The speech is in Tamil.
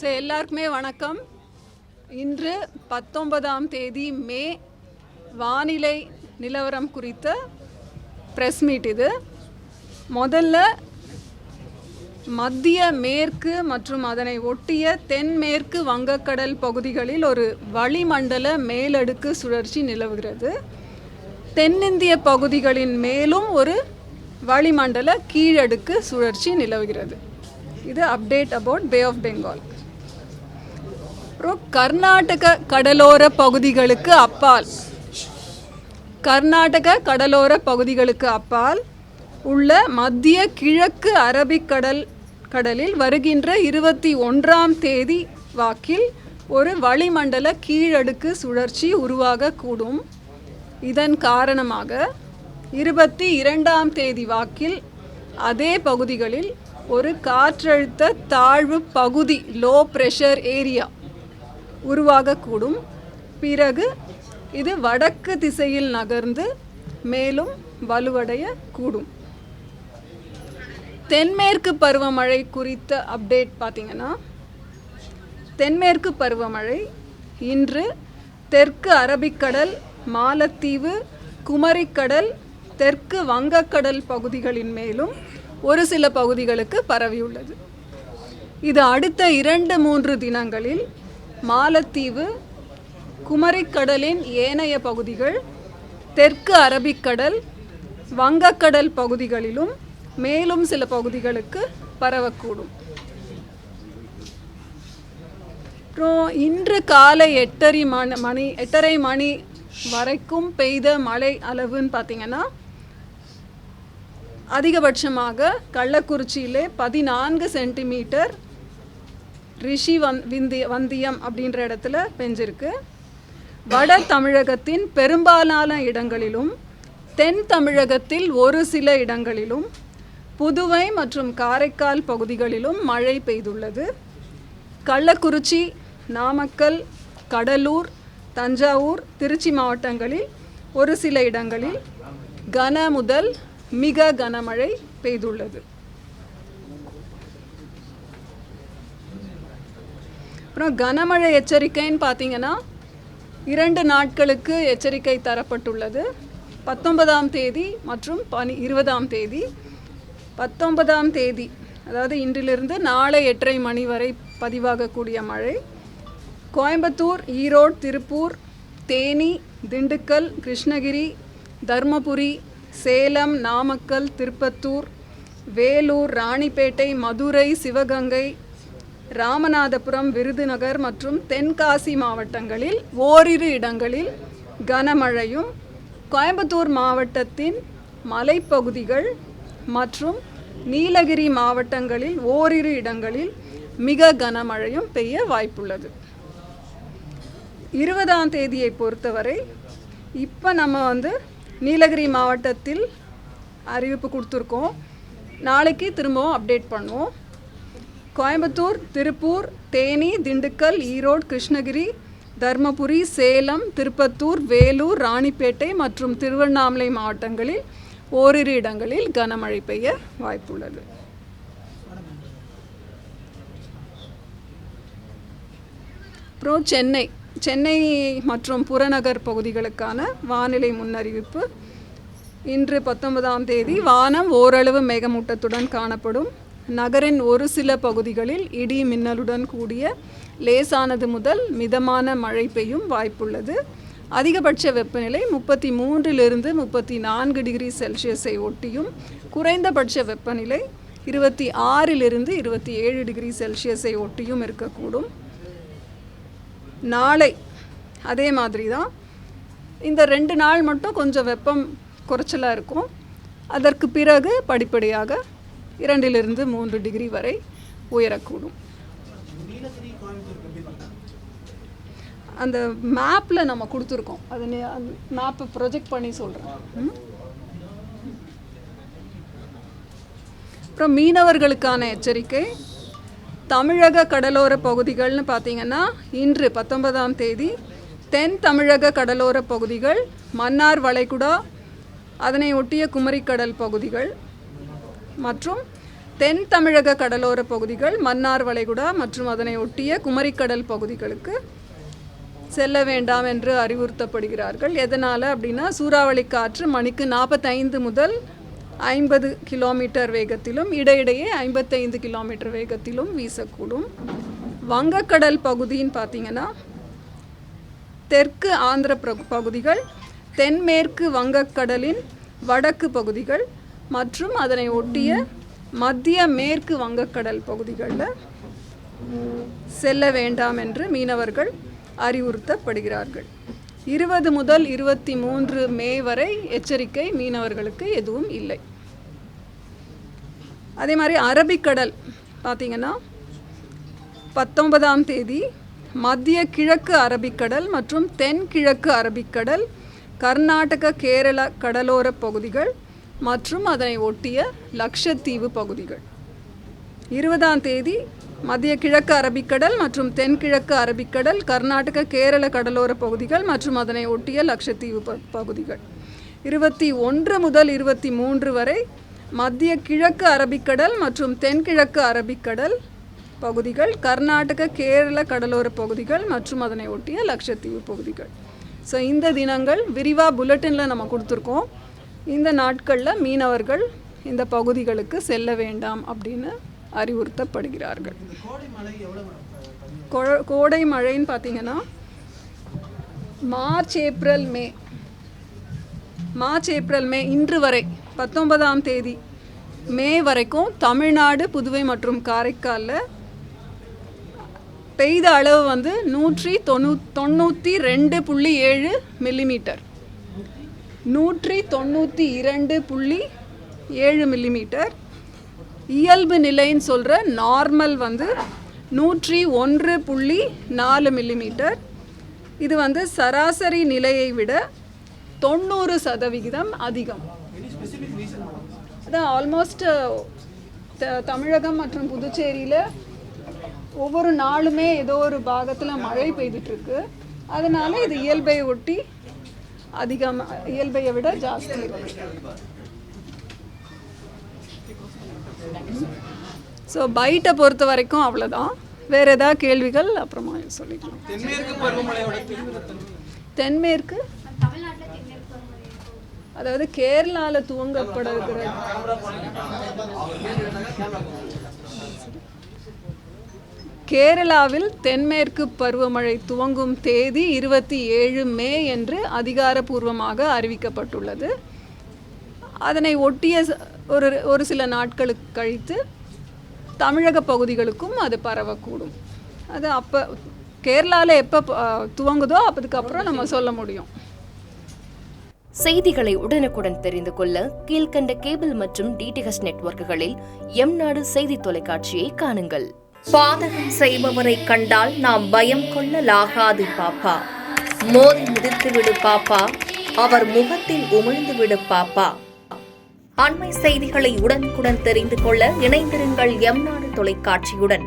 எல்லாருக்குமே வணக்கம். இன்று 19ஆம் தேதி மே வானிலை நிலவரம் குறித்த ப்ரெஸ் மீட். இது முதல்ல மத்திய மேற்கு மற்றும் அதனை ஒட்டிய தென்மேற்கு வங்கக்கடல் பகுதிகளில் ஒரு வளிமண்டல மேலடுக்கு சுழற்சி நிலவுகிறது. தென்னிந்திய பகுதிகளின் மேலும் ஒரு வளிமண்டல கீழடுக்கு சுழற்சி நிலவுகிறது. இது update about bay of Bengal. அப்புறம் கர்நாடக கடலோர பகுதிகளுக்கு அப்பால் உள்ள மத்திய கிழக்கு அரபிக்கடலில் வருகின்ற 21ஆம் தேதி வாக்கில் ஒரு வளிமண்டல கீழடுக்கு சுழற்சி உருவாகக்கூடும். இதன் காரணமாக 22ஆம் தேதி வாக்கில் அதே பகுதிகளில் ஒரு காற்றழுத்த தாழ்வு பகுதி லோ ப்ரெஷர் ஏரியா உருவாகக்கூடும். பிறகு இது வடக்கு திசையில் நகர்ந்து மேலும் வலுவடைய கூடும். தென்மேற்கு பருவமழை குறித்த அப்டேட் பார்த்திங்கன்னா, தென்மேற்கு பருவமழை இன்று தெற்கு அரபிக்கடல், மாலத்தீவு, குமரிக்கடல், தெற்கு வங்கக்கடல் பகுதிகளின் மேலும் ஒரு சில பகுதிகளுக்கு பரவியுள்ளது. இது அடுத்த 2-3 தினங்களில் மாலத்தீவு, குமரிக்கடலின் ஏனைய பகுதிகள், தெற்கு அரபிக்கடல், வங்கக்கடல் பகுதிகளிலும் மேலும் சில பகுதிகளுக்கு பரவக்கூடும். அப்புறம் இன்று காலை 8:30 மணி வரைக்கும் பெய்த மழை அளவுன்னு பார்த்திங்கன்னா, அதிகபட்சமாக கள்ளக்குறிச்சியிலே 14 சென்டிமீட்டர் ரிஷி வந்தியம் அப்படின்ற இடத்துல பெஞ்சிருக்கு. வட தமிழகத்தின் பெரும்பாலான இடங்களிலும், தென் தமிழகத்தில் ஒரு சில இடங்களிலும், புதுவை மற்றும் காரைக்கால் பகுதிகளிலும் மழை பெய்துள்ளது. கள்ளக்குறிச்சி, நாமக்கல், கடலூர், தஞ்சாவூர், திருச்சி மாவட்டங்களில் ஒரு சில இடங்களில் கன முதல் மிக கனமழை பெய்துள்ளது. அப்புறம் கனமழை எச்சரிக்கைன்னு பார்த்திங்கன்னா, 2 நாட்களுக்கு எச்சரிக்கை தரப்பட்டுள்ளது. 19ஆம் தேதி மற்றும் 20ஆம் தேதி. 19ஆம் தேதி அதாவது இன்றிலிருந்து நாளை 8:30 மணி வரை பதிவாகக்கூடிய மழை கோயம்புத்தூர், ஈரோடு, திருப்பூர், தேனி, திண்டுக்கல், கிருஷ்ணகிரி, தர்மபுரி, சேலம், நாமக்கல், திருப்பத்தூர், வேலூர், ராணிப்பேட்டை, மதுரை, சிவகங்கை, ராமநாதபுரம், விருதுநகர் மற்றும் தென்காசி மாவட்டங்களில் ஓரிரு இடங்களில் கனமழையும், கோயம்புத்தூர் மாவட்டத்தின் மலைப்பகுதிகள் மற்றும் நீலகிரி மாவட்டங்களில் ஓரிரு இடங்களில் மிக கனமழையும் பெய்ய வாய்ப்புள்ளது. 20ஆம் தேதியை பொறுத்தவரை இப்போ நம்ம நீலகிரி மாவட்டத்தில் அறிவிப்பு கொடுத்துருக்கோம். நாளைக்கு திரும்பவும் அப்டேட் பண்ணுவோம். கோயம்புத்தூர், திருப்பூர், தேனி, திண்டுக்கல், ஈரோடு, கிருஷ்ணகிரி, தர்மபுரி, சேலம், திருப்பத்தூர், வேலூர், ராணிப்பேட்டை மற்றும் திருவண்ணாமலை மாவட்டங்களில் ஓரிரு இடங்களில் கனமழை பெய்ய வாய்ப்புள்ளது. அப்புறம் சென்னை மற்றும் புறநகர் பகுதிகளுக்கான வானிலை முன்னறிவிப்பு. இன்று 19ஆம் தேதி வானம் ஓரளவு மேகமூட்டத்துடன் காணப்படும். நகரின் ஒரு சில பகுதிகளில் இடி மின்னலுடன் கூடிய லேசானது முதல் மிதமான மழை பெய்யும் வாய்ப்புள்ளது. அதிகபட்ச வெப்பநிலை 33 - 34 டிகிரி செல்சியஸை ஒட்டியும், குறைந்தபட்ச வெப்பநிலை 26 - 27 டிகிரி செல்சியஸை ஒட்டியும் இருக்கக்கூடும். நாளை அதே மாதிரி தான். இந்த 2 நாள் மட்டும் கொஞ்சம் வெப்பம் குறைச்சலாக இருக்கும். அதற்கு பிறகு படிப்படியாக 2 - 3 டிகிரி வரை உயரக்கூடும். அந்த மேப்பில் நம்ம கொடுத்துருக்கோம். அது மேப்பை ப்ரொஜெக்ட் பண்ணி சொல்கிறேன். அப்புறம் மீனவர்களுக்கான எச்சரிக்கை. தமிழக கடலோர பகுதிகள்னு பார்த்திங்கன்னா, இன்று 19ஆம் தேதி தென் தமிழக கடலோர பகுதிகள், மன்னார் வளைகுடா, அதனை ஒட்டிய குமரிக்கடல் பகுதிகள் மற்றும் தென் தமிழக கடலோர பகுதிகள், மன்னார் வளைகுடா மற்றும் அதனை ஒட்டிய குமரிக்கடல் பகுதிகளுக்கு செல்ல வேண்டாம் என்று அறிவுறுத்தப்படுகிறார்கள். எதனால் அப்படின்னா, சூறாவளி காற்று மணிக்கு 45 முதல் 50 கிலோமீட்டர் வேகத்திலும் இடையிடையே 55 கிலோமீட்டர் வேகத்திலும் வீசக்கூடும். வங்கக்கடல் பகுதின்னு பார்த்திங்கன்னா, தெற்கு ஆந்திர பகுதிகள், தென்மேற்கு வங்கக்கடலின் வடக்கு பகுதிகள் மற்றும் அதனை ஒட்டிய மத்திய மேற்கு வங்கக்கடல் பகுதிகளில் செல்ல வேண்டாம் என்று மீனவர்கள் அறிவுறுத்தப்படுகிறார்கள். 20 முதல் 23 மே வரை எச்சரிக்கை மீனவர்களுக்கு எதுவும் இல்லை. அதே மாதிரி அரபிக்கடல் பார்த்திங்கன்னா 19ஆம் தேதி மத்திய கிழக்கு அரபிக்கடல் மற்றும் தென்கிழக்கு அரபிக்கடல், கர்நாடக கேரள கடலோர பகுதிகள் மற்றும் அதனை ஒட்டிய லட்சத்தீவு பகுதிகள். 20ஆம் தேதி மத்திய கிழக்கு அரபிக்கடல் மற்றும் தென்கிழக்கு அரபிக்கடல், கர்நாடக கேரள கடலோர பகுதிகள் மற்றும் அதனை ஒட்டிய லட்சத்தீவு பகுதிகள். 21 முதல் 23 வரை மத்திய கிழக்கு அரபிக்கடல் மற்றும் தென்கிழக்கு அரபிக்கடல் பகுதிகள், கர்நாடக கேரள கடலோர பகுதிகள் மற்றும் அதனை ஒட்டிய லட்சத்தீவு பகுதிகள். ஸோ இந்த தினங்கள் விரிவாக புல்லட்டினில் நம்ம கொடுத்துருக்கோம். இந்த நாட்களில் மீனவர்கள் இந்த பகுதிகளுக்கு செல்ல வேண்டாம் அப்படின்னு அறிவுறுத்தப்படுகிறார்கள். கோடை மழைன்னு பார்த்திங்கன்னா மார்ச் ஏப்ரல் மே இன்று வரை 19ஆம் தேதி மே வரைக்கும் தமிழ்நாடு, புதுவை மற்றும் காரைக்காலில் பெய்த அளவு 192.7 மில்லிமீட்டர், 192.7 மில்லிமீட்டர். இயல்பு நிலைன்னு சொல்கிற நார்மல் 101.4 மில்லிமீட்டர். இது சராசரி நிலையை விட 90% அதிகம். அதான் ஆல்மோஸ்ட் தமிழகம் மற்றும் புதுச்சேரியில் ஒவ்வொரு நாளுமே ஏதோ ஒரு பாகத்தில் மழை பெய்துட்ருக்கு. அதனால் இது இயல்பை ஒட்டி அதிகம், இயல்பையை விட ஜாஸ்தி இருக்கு. ஸோ பைட்டை பொறுத்த வரைக்கும் அவ்வளோதான். வேறு ஏதாவது கேள்விகள் அப்புறமா சொல்லிக்கலாம். தென்மேற்கு அதாவது கேரளாவில் துவங்கப்படுகிற கேரளாவில் தென்மேற்கு பருவமழை துவங்கும் தேதி 27 மே என்று அதிகாரப்பூர்வமாக அறிவிக்கப்பட்டுள்ளது. அதனை ஒட்டிய ஒரு சில நாட்களுக்கு கழித்து தமிழக பகுதிகளுக்கும் அது பரவக்கூடும். அது அப்போ கேரளாவில் எப்போ துவங்குதோ அதுக்கப்புறம் நம்ம சொல்ல முடியும். செய்திகளை உடனுக்குடன் தெரிந்து கொள்ள கீழ்கண்ட கேபிள் மற்றும் டிடிஹெச் நெட்வொர்க்குகளில் எம்நாடு செய்தி தொலைக்காட்சியை காணுங்கள். பாதகம் செய்பவரை கண்டால் நாம் பயம் கொள்ளலாகாது பாப்பா. மோதி மிதித்து விடு பாப்பா, அவர் முகத்தில் உமிழ்ந்து விடு பாப்பா. அண்மை செய்திகளை உடனுக்குடன் தெரிந்து கொள்ள இணைந்திருங்கள் எம்நாடு தொலைக்காட்சியுடன்.